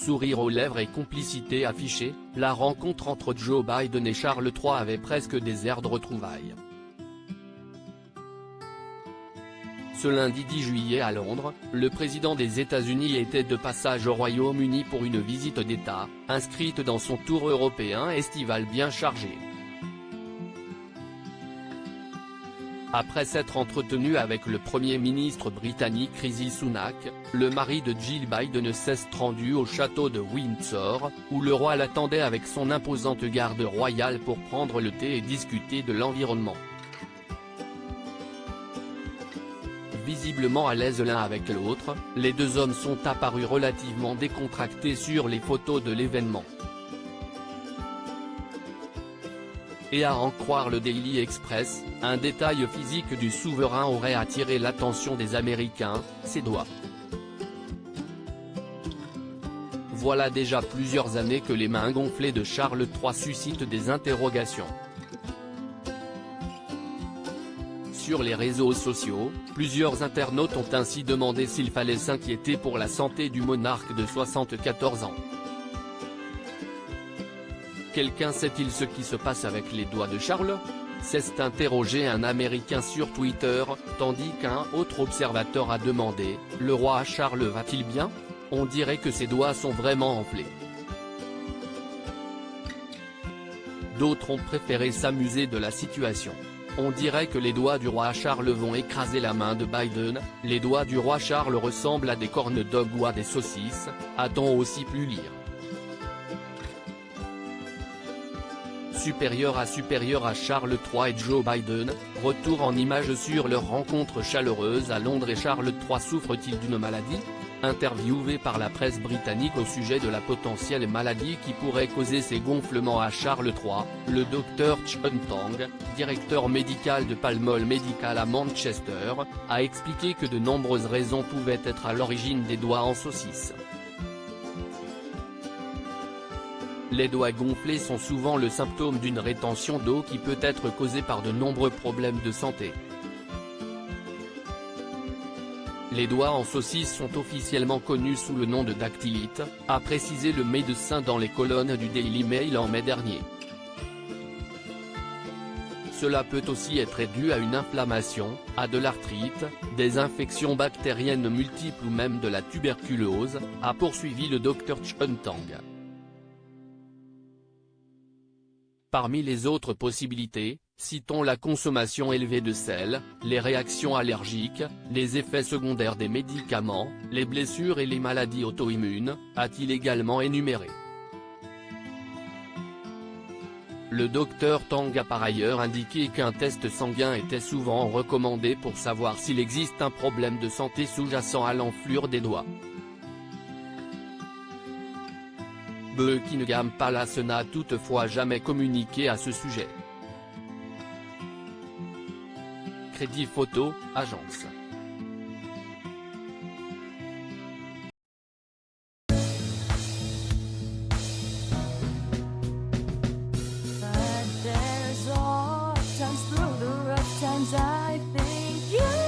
Sourire aux lèvres et complicité affichée, la rencontre entre Joe Biden et Charles III avait presque des airs de retrouvailles. Ce lundi 10 juillet à Londres, le président des États-Unis était de passage au Royaume-Uni pour une visite d'État, inscrite dans son tour européen estival bien chargé. Après s'être entretenu avec le Premier ministre britannique Rishi Sunak, le mari de Jill Biden s'est rendu au château de Windsor, où le roi l'attendait avec son imposante garde royale pour prendre le thé et discuter de l'environnement. Visiblement à l'aise l'un avec l'autre, les deux hommes sont apparus relativement décontractés sur les photos de l'événement. Et à en croire le Daily Express, un détail physique du souverain aurait attiré l'attention des Américains, ses doigts. Voilà déjà plusieurs années que les mains gonflées de Charles III suscitent des interrogations. Sur les réseaux sociaux, plusieurs internautes ont ainsi demandé s'il fallait s'inquiéter pour la santé du monarque de 74 ans. Quelqu'un sait-il ce qui se passe avec les doigts de Charles ? S'est interrogé un Américain sur Twitter, tandis qu'un autre observateur a demandé « Le roi Charles va-t-il bien ? On dirait que ses doigts sont vraiment enflés ». D'autres ont préféré s'amuser de la situation. On dirait que les doigts du roi Charles vont écraser la main de Biden, les doigts du roi Charles ressemblent à des corn dogs ou à des saucisses, a-t-on aussi pu lire. Supérieur à Charles III et Joe Biden, retour en images sur leur rencontre chaleureuse à Londres. Et Charles III souffre-t-il d'une maladie ? Interviewé par la presse britannique au sujet de la potentielle maladie qui pourrait causer ces gonflements à Charles III, le Dr Chun Tong, directeur médical de Pall Mall Medical à Manchester, a expliqué que de nombreuses raisons pouvaient être à l'origine des doigts en saucisse. Les doigts gonflés sont souvent le symptôme d'une rétention d'eau qui peut être causée par de nombreux problèmes de santé. Les doigts en saucisse sont officiellement connus sous le nom de dactylite, a précisé le médecin dans les colonnes du Daily Mail en mai dernier. Cela peut aussi être dû à une inflammation, à de l'arthrite, des infections bactériennes multiples ou même de la tuberculose, a poursuivi le Dr Chun Tong. Parmi les autres possibilités, citons la consommation élevée de sel, les réactions allergiques, les effets secondaires des médicaments, les blessures et les maladies auto-immunes, a-t-il également énuméré. Le docteur Tang a par ailleurs indiqué qu'un test sanguin était souvent recommandé pour savoir s'il existe un problème de santé sous-jacent à l'enflure des doigts. Buckingham Palace n'a toutefois jamais communiqué à ce sujet. Crédit Photo, agence. But there's all times through the rough times I think you